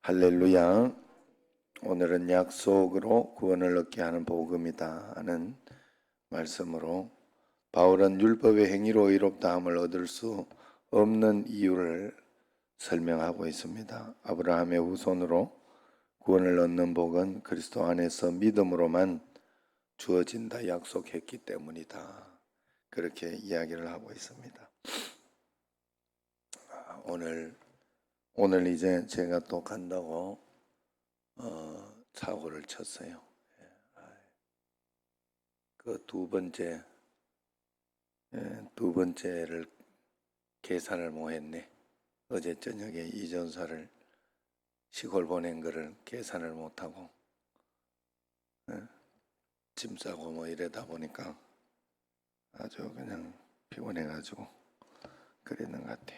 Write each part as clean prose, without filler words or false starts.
할렐루야. 오늘은 약속으로 구원을 얻게 하는 복음이다 하는 말씀으로 바울은 율법의 행위로 의롭다함을 얻을 수 없는 이유를 설명하고 있습니다. 아브라함의 후손으로 구원을 얻는 복은 그리스도 안에서 믿음으로만 주어진다 약속했기 때문이다. 그렇게 이야기를 하고 있습니다. 오늘 이제 제가 또 간다고 사고를 쳤어요. 그 두 번째를 계산을 못했네. 어제 저녁에 이전사를 시골 보낸 거를 계산을 못하고 짐 싸고 뭐 이러다 보니까 아주 그냥 피곤해가지고 그랬는 것 같아.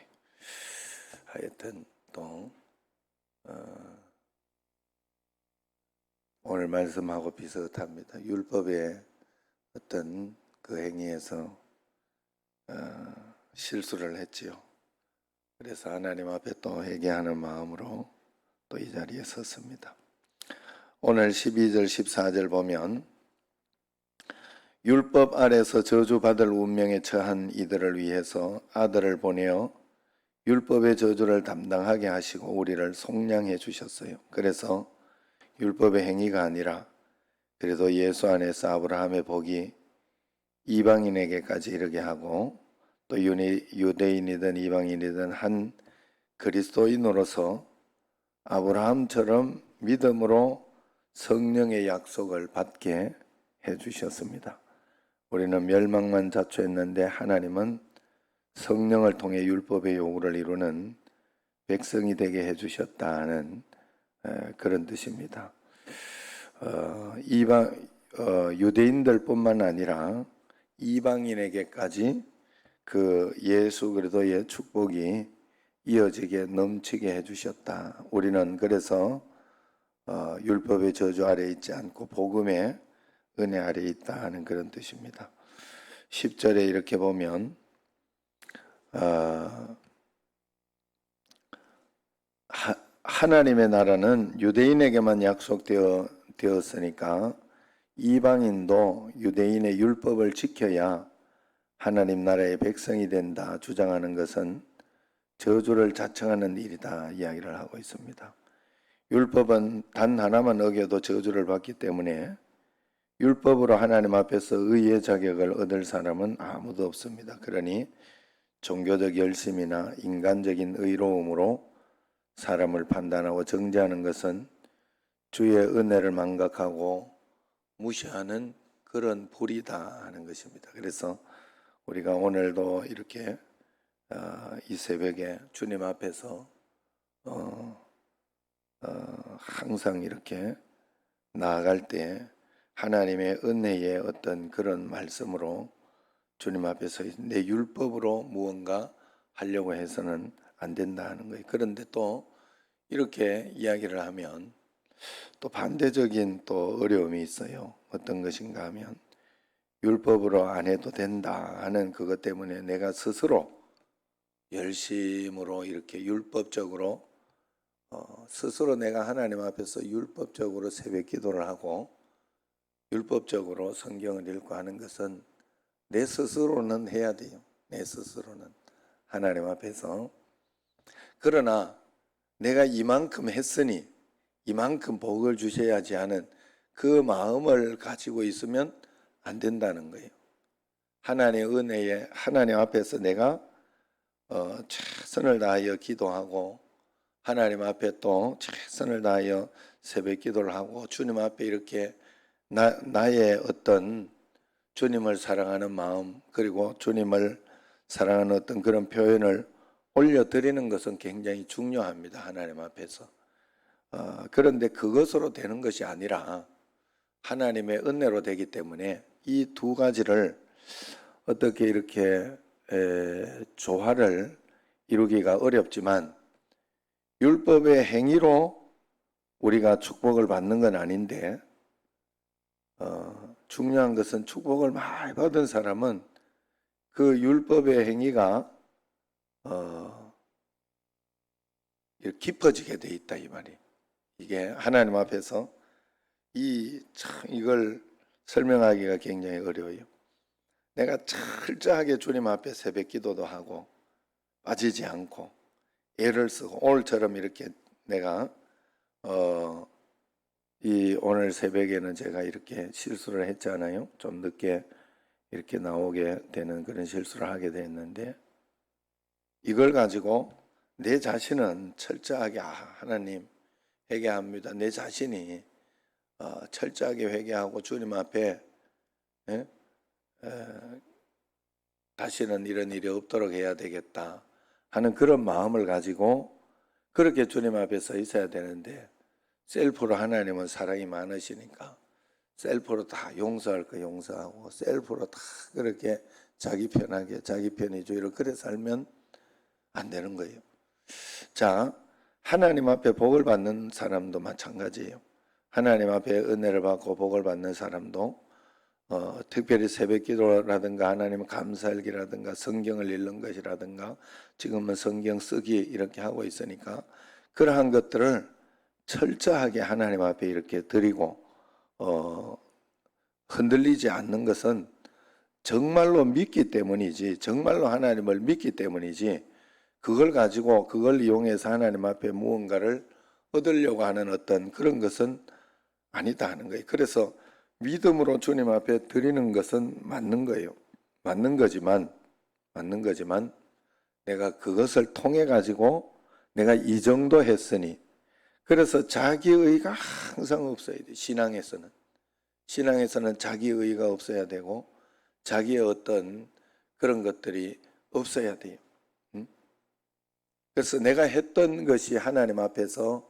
하여튼 또 오늘 말씀하고 비슷합니다. 율법의 어떤 그 행위에서 실수를 했지요. 그래서 하나님 앞에 또 회개하는 마음으로 또 이 자리에 섰습니다. 오늘 12절 14절 보면 율법 아래서 저주받을 운명에 처한 이들을 위해서 아들을 보내어 율법의 저주를 담당하게 하시고 우리를 속량해 주셨어요. 그래서 율법의 행위가 아니라 그래도 예수 안에서 아브라함의 복이 이방인에게까지 이르게 하고 또 유대인이든 이방인이든 한 그리스도인으로서 아브라함처럼 믿음으로 성령의 약속을 받게 해주셨습니다. 우리는 멸망만 자초했는데 하나님은 성령을 통해 율법의 요구를 이루는 백성이 되게 해주셨다는 그런 뜻입니다. 유대인들뿐만 아니라 이방인에게까지 그 예수 그리스도의 축복이 이어지게 넘치게 해주셨다. 우리는 그래서 율법의 저주 아래 있지 않고 복음의 은혜 아래 있다 하는 그런 뜻입니다. 10절에 이렇게 보면 하나님의 나라는 유대인에게만 약속되었으니까 이방인도 유대인의 율법을 지켜야 하나님 나라의 백성이 된다 주장하는 것은 저주를 자청하는 일이다 이야기를 하고 있습니다. 율법은 단 하나만 어겨도 저주를 받기 때문에 율법으로 하나님 앞에서 의의 자격을 얻을 사람은 아무도 없습니다. 그러니 종교적 열심이나 인간적인 의로움으로 사람을 판단하고 정죄하는 것은 주의 은혜를 망각하고 무시하는 그런 불이다 하는 것입니다. 그래서 우리가 오늘도 이렇게 이 새벽에 주님 앞에서 항상 이렇게 나아갈 때 하나님의 은혜의 어떤 그런 말씀으로 주님 앞에서 내 율법으로 무언가 하려고 해서는 안 된다 하는 거예요. 그런데 또 이렇게 이야기를 하면 또 반대적인 또 어려움이 있어요. 어떤 것인가 하면 율법으로 안 해도 된다 하는 그것 때문에 내가 스스로 열심으로 이렇게 율법적으로 스스로 내가 하나님 앞에서 율법적으로 새벽 기도를 하고 율법적으로 성경을 읽고 하는 것은 내 스스로는 해야 돼요. 내 스스로는 하나님 앞에서. 그러나 내가 이만큼 했으니 이만큼 복을 주셔야지 하는 그 마음을 가지고 있으면 안 된다는 거예요. 하나님의 은혜에 하나님 앞에서 내가 최선을 다하여 기도하고 하나님 앞에 또 최선을 다하여 새벽 기도를 하고 주님 앞에 이렇게 나의 어떤 주님을 사랑하는 마음 그리고 주님을 사랑하는 어떤 그런 표현을 올려드리는 것은 굉장히 중요합니다. 하나님 앞에서. 그런데 그것으로 되는 것이 아니라 하나님의 은혜로 되기 때문에 이 두 가지를 어떻게 이렇게 조화를 이루기가 어렵지만 율법의 행위로 우리가 축복을 받는 건 아닌데 중요한 것은 축복을 많이 받은 사람은 그 율법의 행위가 깊어지게 돼 있다 이 말이에요. 이게 하나님 앞에서 이걸 설명하기가 굉장히 어려워요. 내가 철저하게 주님 앞에 새벽 기도도 하고 빠지지 않고 애를 쓰고 오늘처럼 이렇게 내가 오늘 새벽에는 제가 이렇게 실수를 했잖아요. 좀 늦게 이렇게 나오게 되는 그런 실수를 하게 됐는데 이걸 가지고 내 자신은 철저하게 하나님 회개합니다. 내 자신이 철저하게 회개하고 주님 앞에 다시는 이런 일이 없도록 해야 되겠다 하는 그런 마음을 가지고 그렇게 주님 앞에 서 있어야 되는데 셀프로 하나님은 사랑이 많으시니까 셀프로 다 용서할 거 용서하고 셀프로 다 그렇게 자기 편하게 자기 편의주의로 그래 살면 안 되는 거예요. 자, 하나님 앞에 복을 받는 사람도 마찬가지예요. 하나님 앞에 은혜를 받고 복을 받는 사람도 특별히 새벽 기도라든가 하나님 감사일기라든가 성경을 읽는 것이라든가 지금은 성경 쓰기 이렇게 하고 있으니까 그러한 것들을 철저하게 하나님 앞에 이렇게 드리고 흔들리지 않는 것은 정말로 믿기 때문이지 정말로 하나님을 믿기 때문이지 그걸 가지고 그걸 이용해서 하나님 앞에 무언가를 얻으려고 하는 어떤 그런 것은 아니다 하는 거예요. 그래서 믿음으로 주님 앞에 드리는 것은 맞는 거예요. 맞는 거지만 내가 그것을 통해 가지고 내가 이 정도 했으니 그래서 자기의가 항상 없어야 돼. 신앙에서는 자기의가 없어야 되고 자기의 어떤 그런 것들이 없어야 돼요. 그래서 내가 했던 것이 하나님 앞에서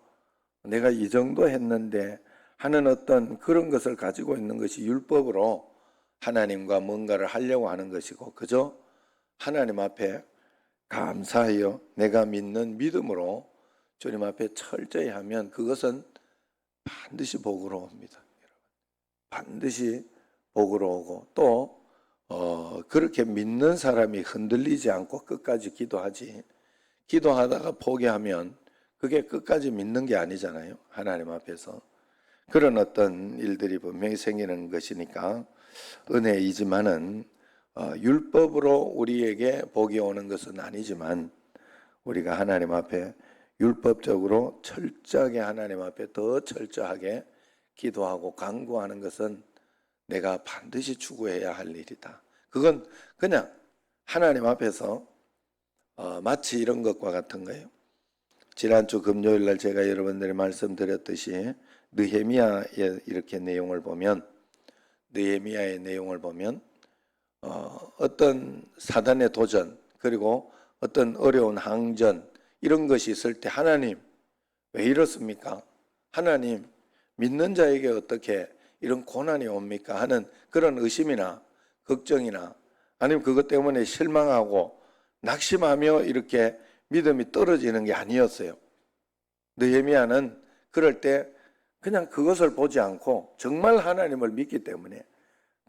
내가 이 정도 했는데 하는 어떤 그런 것을 가지고 있는 것이 율법으로 하나님과 뭔가를 하려고 하는 것이고 그저 하나님 앞에 감사하여 내가 믿는 믿음으로 주님 앞에 철저히 하면 그것은 반드시 복으로 옵니다. 반드시 복으로 오고 또 그렇게 믿는 사람이 흔들리지 않고 끝까지 기도하지 기도하다가 포기하면 그게 끝까지 믿는 게 아니잖아요. 하나님 앞에서. 그런 어떤 일들이 분명히 생기는 것이니까 은혜이지만은 율법으로 우리에게 복이 오는 것은 아니지만 우리가 하나님 앞에 율법적으로 철저하게 하나님 앞에 더 철저하게 기도하고 간구하는 것은 내가 반드시 추구해야 할 일이다. 그건 그냥 하나님 앞에서 마치 이런 것과 같은 거예요. 지난주 금요일 날 제가 여러분들이 말씀드렸듯이 느헤미야의 이렇게 내용을 보면 느헤미야의 내용을 보면 어떤 사단의 도전 그리고 어떤 어려운 항전 이런 것이 있을 때 하나님 왜 이렇습니까? 하나님 믿는 자에게 어떻게 이런 고난이 옵니까? 하는 그런 의심이나 걱정이나 아니면 그것 때문에 실망하고 낙심하며 이렇게 믿음이 떨어지는 게 아니었어요. 느헤미야는 그럴 때 그냥 그것을 보지 않고 정말 하나님을 믿기 때문에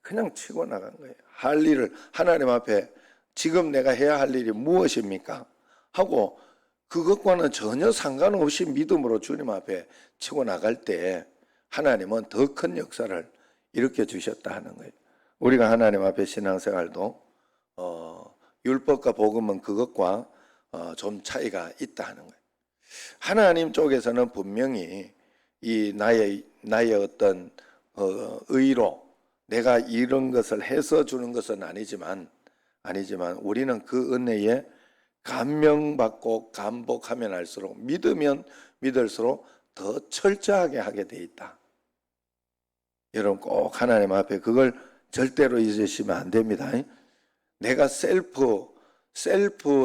그냥 치고 나간 거예요. 할 일을 하나님 앞에 지금 내가 해야 할 일이 무엇입니까? 하고 그것과는 전혀 상관없이 믿음으로 주님 앞에 치고 나갈 때 하나님은 더 큰 역사를 일으켜 주셨다 하는 거예요. 우리가 하나님 앞에 신앙생활도 율법과 복음은 그것과 좀 차이가 있다 하는 거예요. 하나님 쪽에서는 분명히 이 나의 어떤 의로 내가 이런 것을 해서 주는 것은 아니지만 우리는 그 은혜에 감명받고 감복하면 할수록 믿으면 믿을수록 더 철저하게 하게 돼 있다. 여러분 꼭 하나님 앞에 그걸 절대로 잊으시면 안 됩니다. 내가 셀프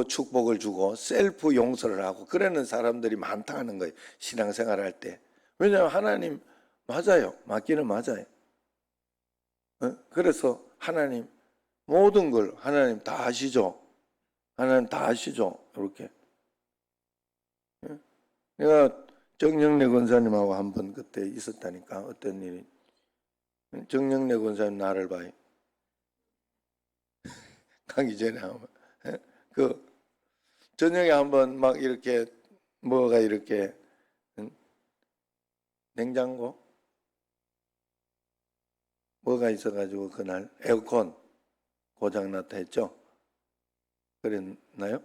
축복을 주고 셀프 용서를 하고 그러는 사람들이 많다 하는 거예요. 신앙생활 할 때. 왜냐하면 하나님 맞아요. 맞기는 맞아요. 그래서 하나님 모든 걸 하나님 다 아시죠. 하나님 다 아시죠. 이렇게. 내가 정영래 권사님하고 한번 그때 있었다니까. 어떤 일이. 정영래 권사님 나를 봐요. 가기 전에 한번. 그 저녁에 한번 막 이렇게 뭐가 이렇게 냉장고? 뭐가 있어가지고 그날 에어컨 고장났다 했죠? 그랬나요?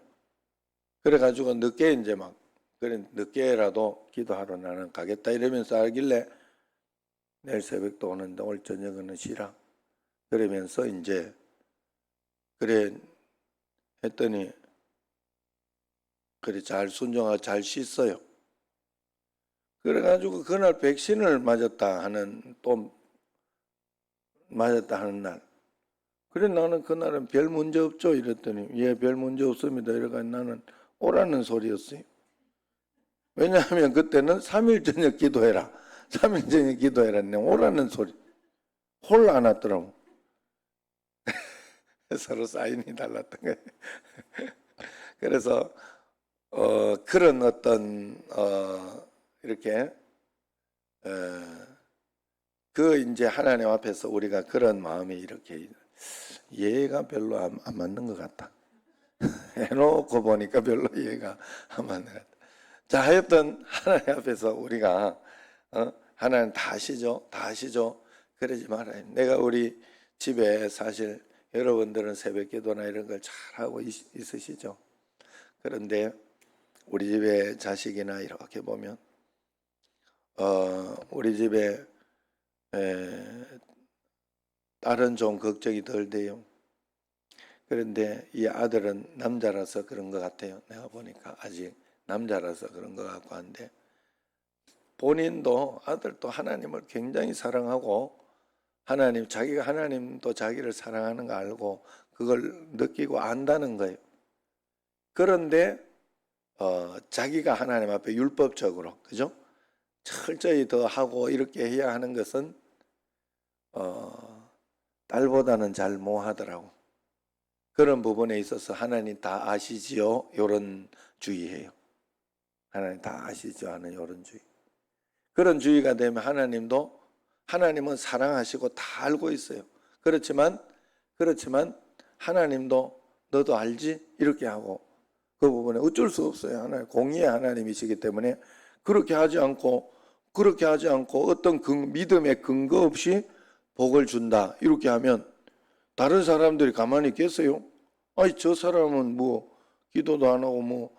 그래가지고 늦게 이제 막 그래 늦게라도 기도하러 나는 가겠다 이러면서 알길래 내일 새벽도 오는데 오늘 저녁은 쉬라 그러면서 이제 그래 했더니 그래 잘 순종하고 잘 씻어요. 그래가지고 그날 백신을 맞았다 하는 또 맞았다 하는 날 그래 나는 그날은 별 문제 없죠 이랬더니 예 별 문제 없습니다 이래가 나는 오라는 소리였어요. 왜냐하면 그때는 3일 저녁 기도해라 3일 저녁 기도해라 오라는 소리 홀 안 왔더라고. 서로 사인이 달랐던 거예요. 그래서 그런 어떤 이렇게 그 이제 하나님 앞에서 우리가 그런 마음이 이렇게 이해가 별로 안 맞는 것 같다. 해놓고 보니까 별로 이해가 안 맞는 것 같다. 자, 하여튼 하나님 앞에서 우리가 하나님 다 아시죠? 다 아시죠? 그러지 말아요. 내가 우리 집에 사실 여러분들은 새벽기도나 이런 걸 잘하고 있으시죠? 그런데 우리 집에 자식이나 이렇게 보면 우리 집에 딸은 좀 걱정이 덜 돼요. 그런데 이 아들은 남자라서 그런 것 같아요. 내가 보니까 아직 남자라서 그런 것 같고 한데 본인도 아들도 하나님을 굉장히 사랑하고 자기가 하나님도 자기를 사랑하는 거 알고 그걸 느끼고 안다는 거예요. 그런데 자기가 하나님 앞에 율법적으로 그죠? 철저히 더 하고 이렇게 해야 하는 것은 딸보다는 잘 못하더라고. 그런 부분에 있어서 하나님 다 아시지요? 이런 주의예요. 하나님 다 아시죠? 하는 이런 주의. 그런 주의가 되면 하나님은 사랑하시고 다 알고 있어요. 그렇지만 하나님도 너도 알지? 이렇게 하고 그 부분에 어쩔 수 없어요. 하나님 공의의 하나님이시기 때문에 그렇게 하지 않고 어떤 믿음의 근거 없이 복을 준다. 이렇게 하면 다른 사람들이 가만히 있겠어요? 아니 저 사람은 뭐 기도도 안 하고 뭐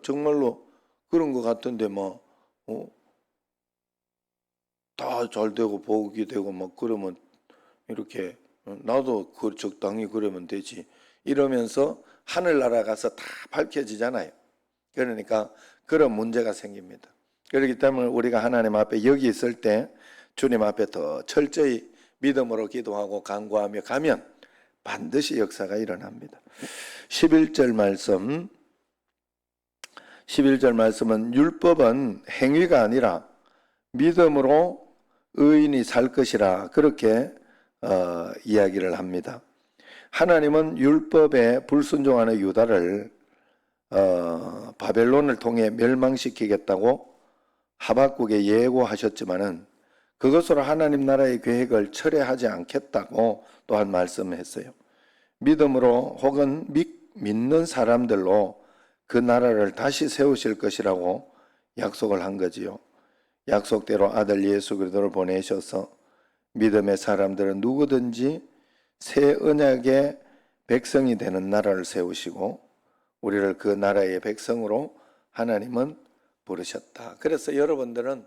정말로 그런 것 같은데 뭐 다 잘 되고 복이 되고 막 그러면 이렇게 나도 그 적당히 그러면 되지 이러면서 하늘나라 가서 다 밝혀지잖아요. 그러니까 그런 문제가 생깁니다. 그렇기 때문에 우리가 하나님 앞에 여기 있을 때 주님 앞에 더 철저히 믿음으로 기도하고 간구하며 가면 반드시 역사가 일어납니다. 11절 말씀은 율법은 행위가 아니라 믿음으로 의인이 살 것이라 그렇게 이야기를 합니다. 하나님은 율법에 불순종하는 유다를 바벨론을 통해 멸망시키겠다고 하박국에 예고하셨지만은 그것으로 하나님 나라의 계획을 철회하지 않겠다고 또한 말씀했어요. 믿음으로 혹은 믿는 사람들로 그 나라를 다시 세우실 것이라고 약속을 한 거지요. 약속대로 아들 예수 그리스도를 보내셔서 믿음의 사람들은 누구든지 새 언약의 백성이 되는 나라를 세우시고 우리를 그 나라의 백성으로 하나님은 부르셨다. 그래서 여러분들은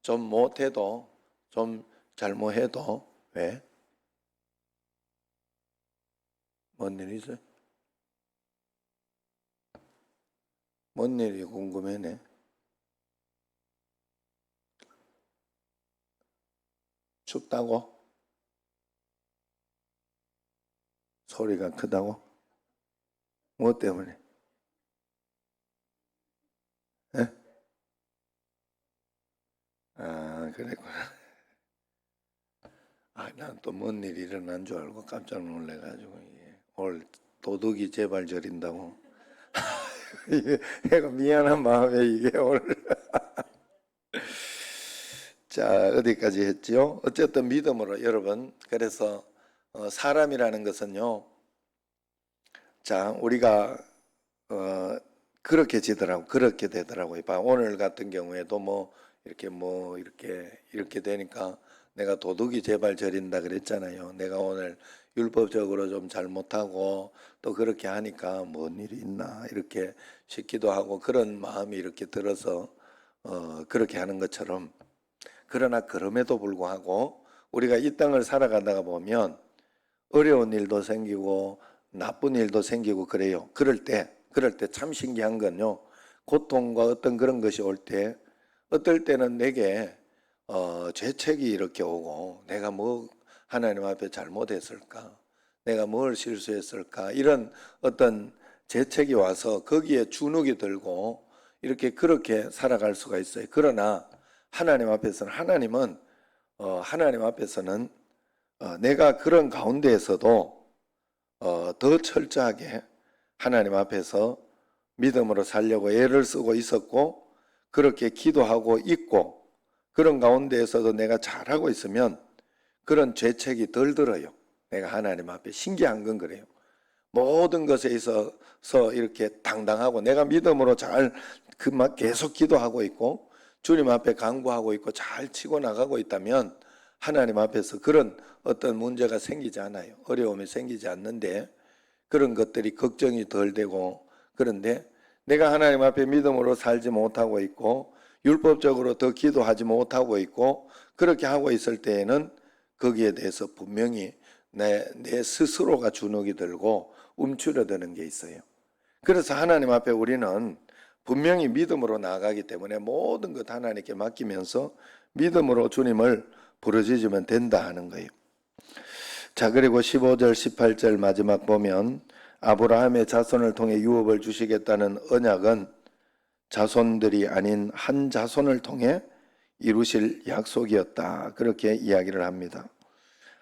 좀 못해도 좀 잘못해도 왜? 뭔 일이죠? 뭔 일이 궁금해네. 춥다고? 소리가 크다고? 뭐 때문에? 에? 아, 그랬구나. 아, 난 또 뭔 일이 일어난 줄 알고 깜짝 놀래가지고 오늘 도둑이 제발 저린다고. 내가 미안한 마음에 이게 오늘. 자, 어디까지 했지요? 어쨌든 믿음으로 여러분. 그래서 사람이라는 것은요. 자, 우리가 그렇게 되더라고요. 오늘 같은 경우에도 뭐 이렇게 이렇게 되니까 내가 도둑이 제발 저린다 그랬잖아요. 내가 오늘 율법적으로 좀 잘못하고 또 그렇게 하니까 뭔 일이 있나 이렇게 싶기도 하고 그런 마음이 이렇게 들어서 그렇게 하는 것처럼, 그러나 그럼에도 불구하고 우리가 이 땅을 살아가다가 보면 어려운 일도 생기고 나쁜 일도 생기고 그래요. 그럴 때 참 신기한 건요, 고통과 어떤 그런 것이 올 때 어떨 때는 내게 죄책이 이렇게 오고, 내가 뭐 하나님 앞에 잘못했을까, 내가 뭘 실수했을까, 이런 어떤 죄책이 와서 거기에 주눅이 들고 이렇게 그렇게 살아갈 수가 있어요. 그러나 하나님 앞에서는 내가 그런 가운데에서도 더 철저하게 하나님 앞에서 믿음으로 살려고 애를 쓰고 있었고, 그렇게 기도하고 있고, 그런 가운데에서도 내가 잘하고 있으면 그런 죄책이 덜 들어요. 내가 하나님 앞에 신기한 건 그래요. 모든 것에 있어서 이렇게 당당하고 내가 믿음으로 잘 계속 기도하고 있고 주님 앞에 간구하고 있고 잘 치고 나가고 있다면 하나님 앞에서 그런 어떤 문제가 생기지 않아요. 어려움이 생기지 않는데, 그런 것들이 걱정이 덜 되고, 그런데 내가 하나님 앞에 믿음으로 살지 못하고 있고 율법적으로 더 기도하지 못하고 있고 그렇게 하고 있을 때에는 거기에 대해서 분명히 내 스스로가 주눅이 들고 움츠러드는 게 있어요. 그래서 하나님 앞에 우리는 분명히 믿음으로 나아가기 때문에 모든 것 하나님께 맡기면서 믿음으로 주님을 부르짖으면 된다 하는 거예요. 자, 그리고 15절 18절 마지막 보면 아브라함의 자손을 통해 유업을 주시겠다는 언약은 자손들이 아닌 한 자손을 통해 이루실 약속이었다, 그렇게 이야기를 합니다.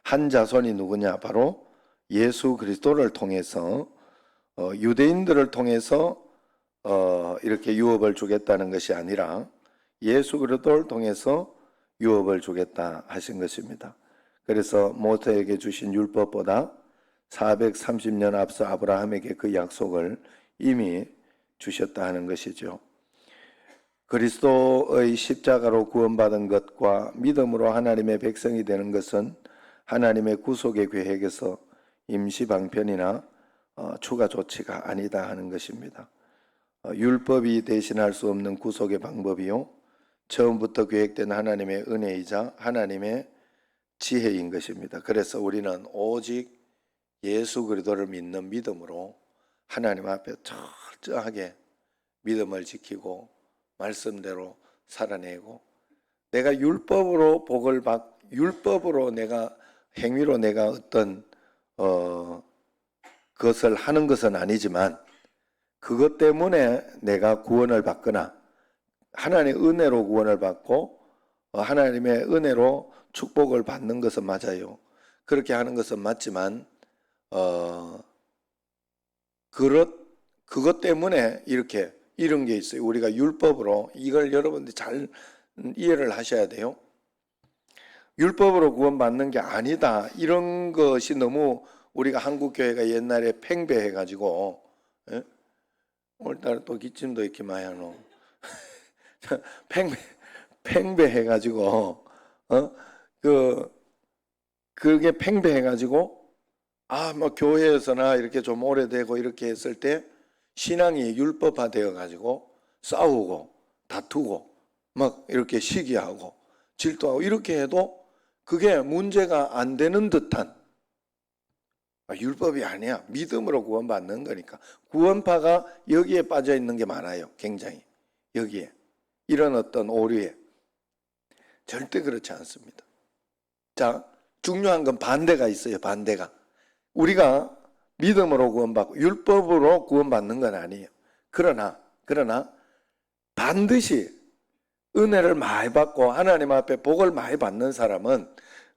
한 자손이 누구냐? 바로 예수 그리스도를 통해서 유대인들을 통해서 이렇게 유업을 주겠다는 것이 아니라 예수 그리스도를 통해서 유업을 주겠다 하신 것입니다. 그래서 모세에게 주신 율법보다 430년 앞서 아브라함에게 그 약속을 이미 주셨다 하는 것이죠. 그리스도의 십자가로 구원받은 것과 믿음으로 하나님의 백성이 되는 것은 하나님의 구속의 계획에서 임시 방편이나 추가 조치가 아니다 하는 것입니다. 율법이 대신할 수 없는 구속의 방법이요, 처음부터 계획된 하나님의 은혜이자 하나님의 지혜인 것입니다. 그래서 우리는 오직 예수 그리스도를 믿는 믿음으로 하나님 앞에 철저하게 믿음을 지키고 말씀대로 살아내고, 내가 율법으로 율법으로 내가 행위로 내가 어떤 그것을 하는 것은 아니지만 그것 때문에 내가 구원을 받거나 하나님의 은혜로 구원을 받고 하나님의 은혜로 축복을 받는 것은 맞아요. 그렇게 하는 것은 맞지만 그것 때문에 이런 게 있어요. 우리가 율법으로, 이걸 여러분들이 잘 이해를 하셔야 돼요. 율법으로 구원받는 게 아니다, 이런 것이 너무 우리가 한국교회가 옛날에 팽배해가지고, 예? 오늘따라 또 기침도 이렇게 많이 하노. 팽배해가지고, 그게 팽배해가지고, 뭐 교회에서나 이렇게 좀 오래되고 이렇게 했을 때 신앙이 율법화 되어가지고 싸우고 다투고 막 이렇게 시기하고 질투하고 이렇게 해도 그게 문제가 안 되는 듯한, 율법이 아니야, 믿음으로 구원받는 거니까. 구원파가 여기에 빠져 있는 게 많아요. 굉장히 여기에 이런 어떤 오류에. 절대 그렇지 않습니다. 자, 중요한 건 반대가 있어요. 반대가, 우리가 믿음으로 구원받고 율법으로 구원받는 건 아니에요. 그러나 반드시 은혜를 많이 받고 하나님 앞에 복을 많이 받는 사람은,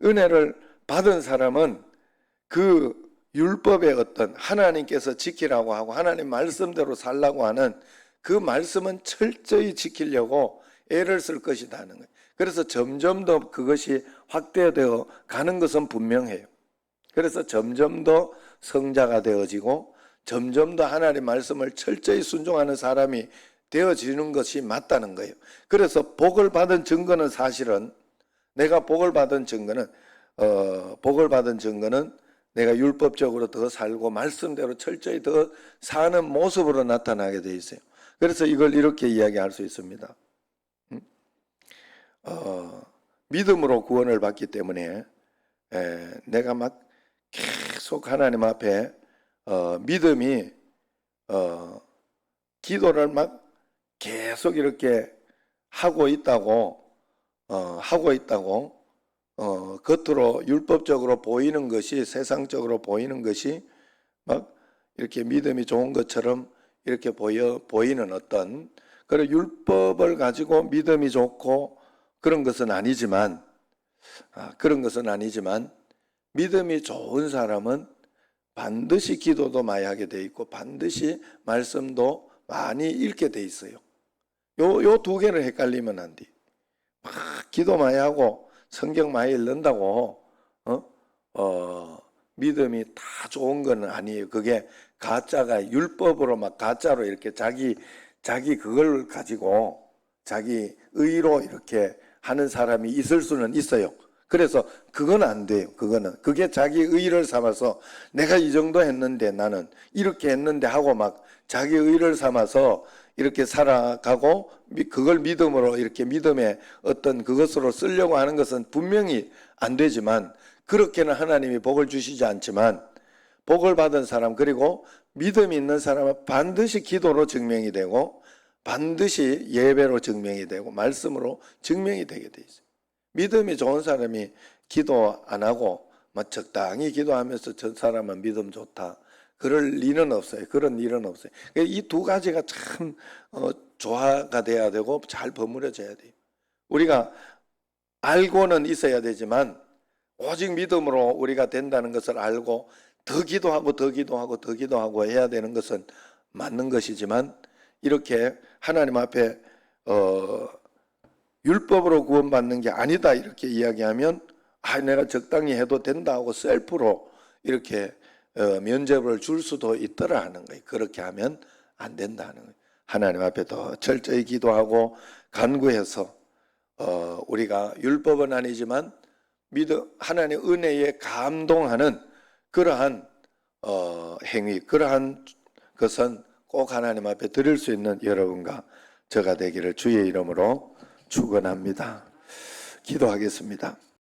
은혜를 받은 사람은 그 율법의 어떤 하나님께서 지키라고 하고 하나님 말씀대로 살라고 하는 그 말씀은 철저히 지키려고 애를 쓸 것이다 하는 거예요. 그래서 점점 더 그것이 확대되어 가는 것은 분명해요. 그래서 점점 더 성자가 되어지고 점점 더 하나님 말씀을 철저히 순종하는 사람이 되어지는 것이 맞다는 거예요. 그래서 복을 받은 증거는 사실은 내가 복을 받은 증거는 내가 율법적으로 더 살고 말씀대로 철저히 더 사는 모습으로 나타나게 돼 있어요. 그래서 이걸 이렇게 이야기할 수 있습니다. 믿음으로 구원을 받기 때문에 내가 막 계속 하나님 앞에 믿음이 기도를 막 계속 이렇게 하고 있다고 겉으로 율법적으로 보이는 것이 세상적으로 보이는 것이 막 이렇게 믿음이 좋은 것처럼 이렇게 보이는 어떤 그런 율법을 가지고 믿음이 좋고 그런 것은 아니지만 믿음이 좋은 사람은 반드시 기도도 많이 하게 돼 있고 반드시 말씀도 많이 읽게 돼 있어요. 요 두 개를 헷갈리면 안 돼. 막 기도 많이 하고 성경 많이 읽는다고 믿음이 다 좋은 건 아니에요. 그게 가짜가 율법으로 막 가짜로 이렇게 자기 그걸 가지고 자기 의로 이렇게 하는 사람이 있을 수는 있어요. 그래서 그건 안 돼요. 그게 자기 의를 삼아서 내가 이 정도 했는데 나는 이렇게 했는데 하고 막 자기 의를 삼아서 이렇게 살아가고 그걸 믿음으로 이렇게 믿음의 어떤 그것으로 쓰려고 하는 것은 분명히 안 되지만 그렇게는 하나님이 복을 주시지 않지만 복을 받은 사람 그리고 믿음이 있는 사람은 반드시 기도로 증명이 되고 반드시 예배로 증명이 되고 말씀으로 증명이 되게 돼 있어요. 믿음이 좋은 사람이 기도 안 하고 막 적당히 기도하면서 저 사람은 믿음 좋다. 그럴 리는 없어요. 그런 일은 없어요. 이 두 가지가 참 조화가 돼야 되고 잘 버무려져야 돼요. 우리가 알고는 있어야 되지만 오직 믿음으로 우리가 된다는 것을 알고 더 기도하고 해야 되는 것은 맞는 것이지만 이렇게 하나님 앞에 율법으로 구원받는 게 아니다 이렇게 이야기하면 내가 적당히 해도 된다 하고 셀프로 이렇게 면죄부를 줄 수도 있더라 하는 거예요. 그렇게 하면 안 된다는 거예요. 하나님 앞에 더 철저히 기도하고 간구해서 우리가 율법은 아니지만 하나님의 은혜에 감동하는 그러한 행위, 그러한 것은 꼭 하나님 앞에 드릴 수 있는 여러분과 저가 되기를 주의 이름으로 축원합니다. 기도하겠습니다.